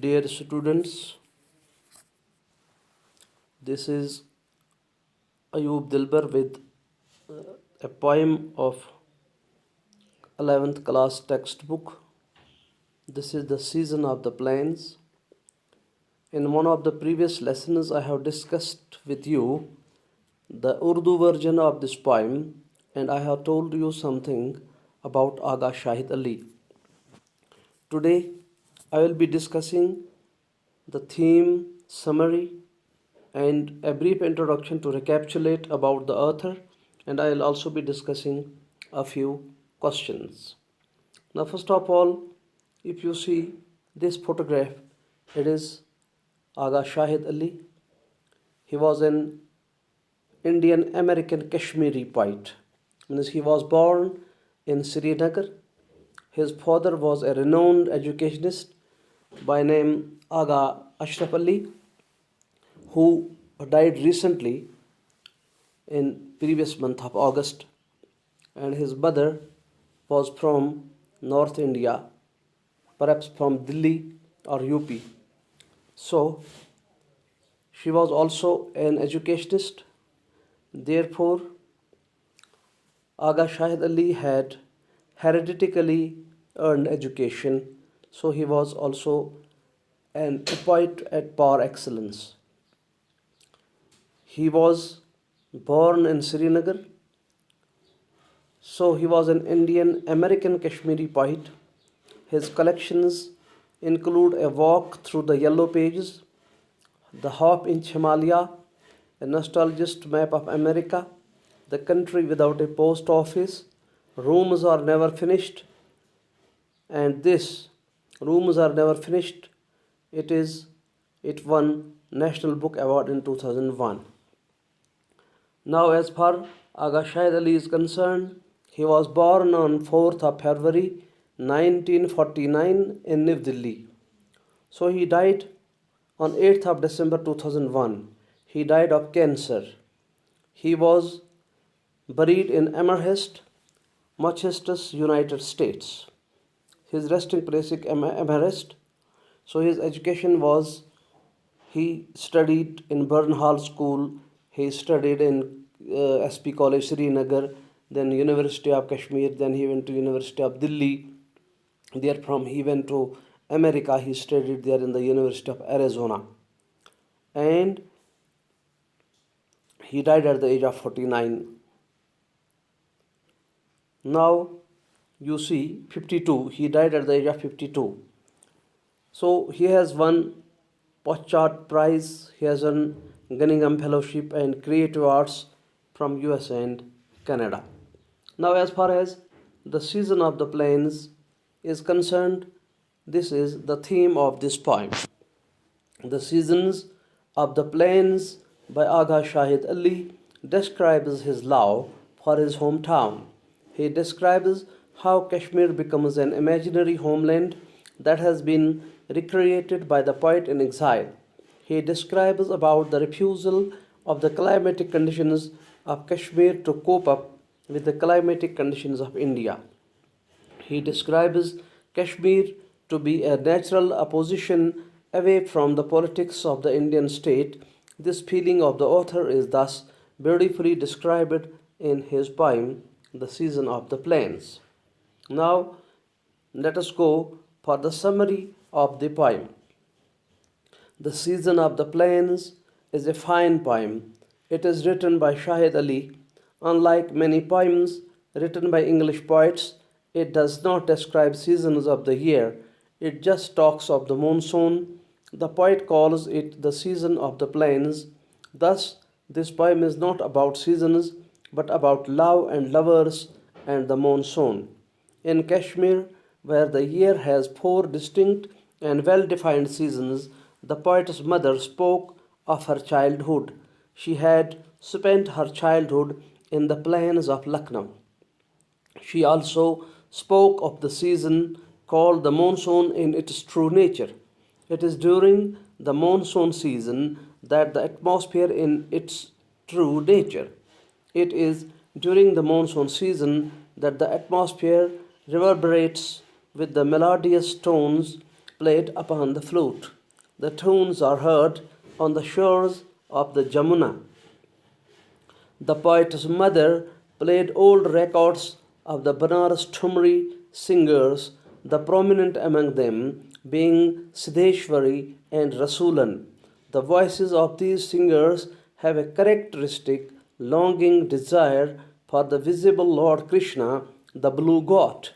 Dear students, this is Ayub Dilber with a poem of 11th class textbook. This is the season of the plains. In one of the previous lessons, I have discussed with you the Urdu version of this poem, and I have told you something about Aga Shahid Ali. Today, I will be discussing the theme, summary, and a brief introduction to recapitulate about the author, and I will also be discussing a few questions. Now, first of all, if you see this photograph, it is Aga Shahid Ali. He was an Indian American Kashmiri poet. Means he was born in Srinagar. His father was a renowned educationist by name Aga Ashraf Ali, who died recently in previous month of August, and his mother was from North India, perhaps from Delhi or UP. So she was also an educationist. Therefore, Aga Shahid Ali had hereditarily earned education, so he was also a poet at par excellence. He was born in Srinagar, so he was an Indian American Kashmiri poet. His collections include A Walk Through the Yellow Pages, The Half-Inch Himalaya, A Nostalgist Map of America, The Country Without a Post Office, Rooms Are Never Finished, and this Rooms Are Never Finished, it won National Book Award in 2001. Now, as far Aga Shahid Ali is concerned, he was born on 4th of February 1949 in New Delhi. So he died on 8th of December 2001. He died of cancer. He was buried in Amherst, Massachusetts, United States. His resting place is Amherst. So his education was, he studied in Burnhall School, he studied in SP College Srinagar, then University of Kashmir, then he went to University of Delhi. Therefrom he went to America, he studied there in the University of Arizona. And he died at the age of 49. Now you see 52, he died at the age of 52. So he has won Postchard Prize, he has won Cunningham Fellowship and Creative Arts from US and Canada. Now, as far as the season of the plains is concerned, this is the theme of this poem. The Seasons of the Plains by Aga Shahid Ali describes his love for his hometown. He describes how Kashmir becomes an imaginary homeland that has been recreated by the poet in exile. He describes about the refusal of the climatic conditions of Kashmir to cope up with the climatic conditions of India. He describes Kashmir to be a natural opposition away from the politics of the Indian state. This feeling of the author is thus beautifully described in his poem, The Season of the Plains. Now, let us go for the summary of the poem. The Season of the Plains is a fine poem. It is written by Shahid Ali. Unlike many poems written by English poets, it does not describe seasons of the year. It just talks of the monsoon. The poet calls it the season of the plains. Thus, this poem is not about seasons, but about love and lovers and the monsoon. In Kashmir, where the year has 4 distinct and well-defined seasons, the poet's mother spoke of her childhood. She had spent her childhood in the plains of Lucknow. She also spoke of the season called the monsoon in its true nature. It is during the monsoon season that the atmosphere in its true nature. It is during the monsoon season that the atmosphere reverberates with the melodious tones played upon the flute. The tunes are heard on the shores of the Jamuna. The poet's mother played old records of the Banaras Thumri singers, the prominent among them being Siddheshwari and Rasulan. The voices of these singers have a characteristic longing desire for the visible Lord Krishna, the blue god.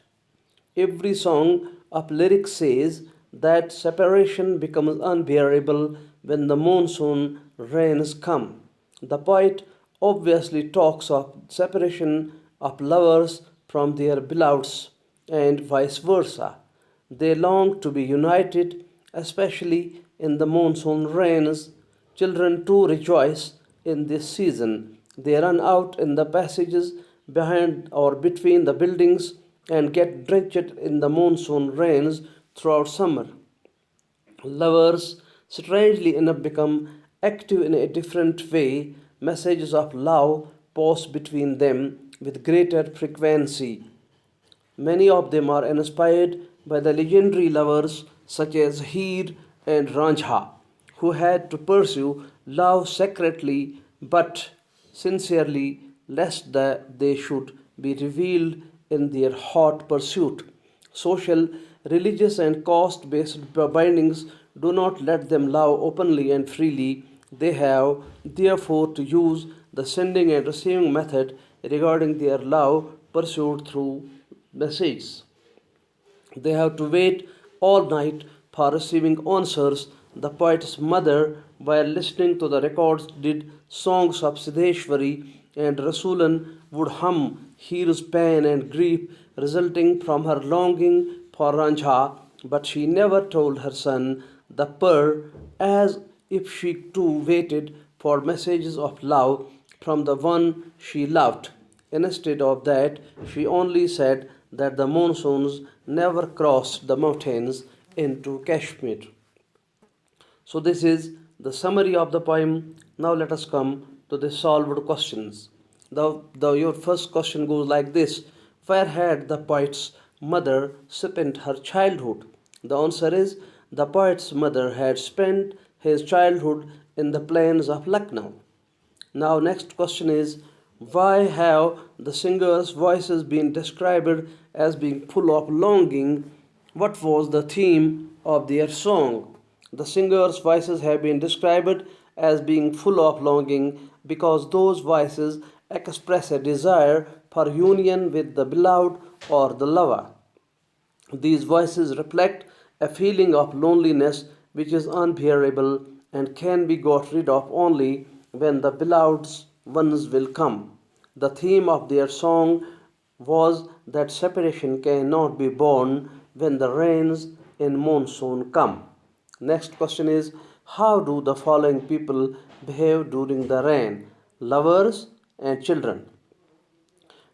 Every song of lyrics says that separation becomes unbearable when the monsoon rains come. The poet obviously talks of separation of lovers from their beloveds and vice versa. They long to be united, especially in the monsoon rains. Children too rejoice in this season. They run out in the passages behind or between the buildings and get drenched in the monsoon rains throughout summer. Lovers, strangely enough, become active in a different way. Messages of love pass between them with greater frequency. Many of them are inspired by the legendary lovers such as Heer and Ranjha, who had to pursue love secretly but sincerely, lest that they should be revealed in their hot pursuit. Social, religious, and caste based bindings do not let them love openly and freely. They have, therefore, to use the sending and receiving method regarding their love pursued through messages. They have to wait all night for receiving answers. The poet's mother, while listening to the records, did songs of Siddheshwari, and Rasulan would hum Heer's pain and grief resulting from her longing for Ranjha, but she never told her son, the Pur, as if she too waited for messages of love from the one she loved. Instead of that, she only said that the monsoons never crossed the mountains into Kashmir. So, this is the summary of the poem. Now, let us come to the solved questions. Your first question goes like this: where had the poet's mother spent her childhood? The answer is the poet's mother had spent his childhood in the plains of Lucknow. Now, next question is why have the singers' voices been described as being full of longing? What was the theme of their song? The singers' voices have been described as being full of longing because those voices express a desire for union with the beloved or the lover. These voices reflect a feeling of loneliness which is unbearable and can be got rid of only when the beloved ones will come. The theme of their song was that separation cannot be borne when the rains in monsoon come. Next question is how do the following people behave during the rain? Lovers and children.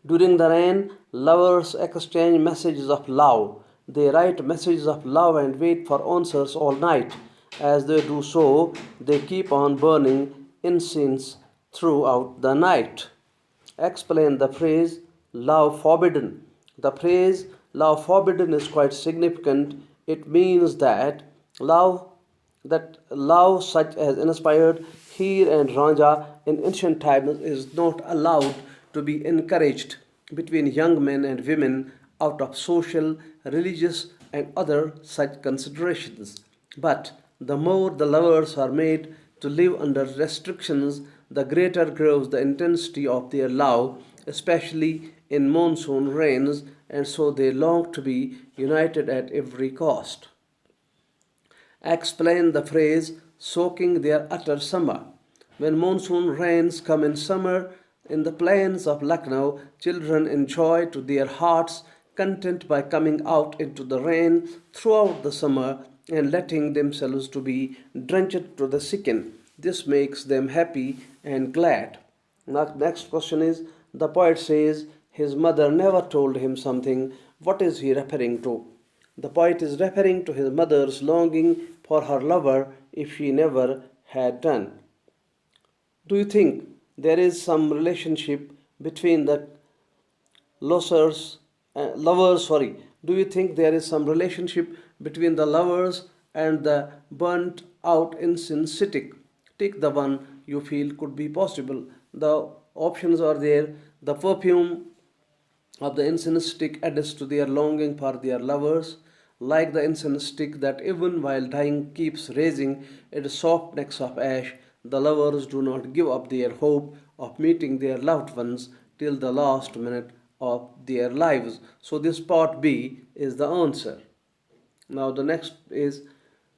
During the rain, lovers exchange messages of love. They write messages of love and wait for answers all night. As they do so, they keep on burning incense throughout the night. Explain the phrase love forbidden. The phrase love forbidden is quite significant. It means that love such as inspired Heer and Ranja in ancient times is not allowed to be encouraged between young men and women out of social, religious, and other such considerations. But the more the lovers are made to live under restrictions, the greater grows the intensity of their love, especially in monsoon rains, and so they long to be united at every cost. Explain the phrase soaking their utter summer. When monsoon rains come in summer in the plains of Lucknow, children enjoy to their hearts' content by coming out into the rain throughout the summer and letting themselves to be drenched to the skin. This makes them happy and glad. Next question is the poet says his mother never told him something. What is he referring to? The poet is referring to his mother's longing for her lover if she never had done. Do you think there is some relationship between the lovers? Sorry. Do you think there is some relationship between the lovers and the burnt out incense stick. Take the one you feel could be possible. The options are there. The perfume of the incense stick adds to their longing for their lovers, like the incense stick that even while dying keeps raising its soft necks of ash. The lovers do not give up their hope of meeting their loved ones till the last minute of their lives. So, this part B is the answer. Now, the next is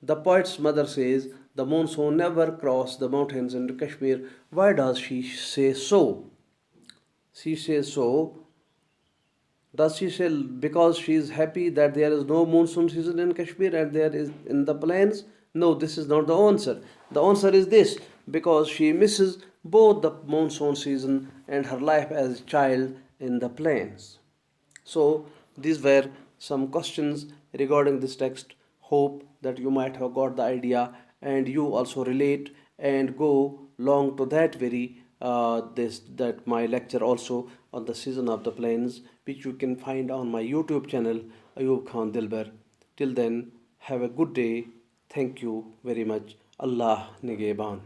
the poet's mother says the monsoon never crossed the mountains into Kashmir. Why does she say so? She says so. Does she say because she is happy that there is no monsoon season in Kashmir and there is in the plains? No, this is not the answer. The answer is this, because she misses both the monsoon season and her life as a child in the plains. So, these were some questions regarding this text. Hope that you might have got the idea and you also relate and go long to that very this that my lecture also on the season of the plains, which you can find on my YouTube channel Ayub Dilber. Till then, have a good day. Thank you very much. Allah Nigeban.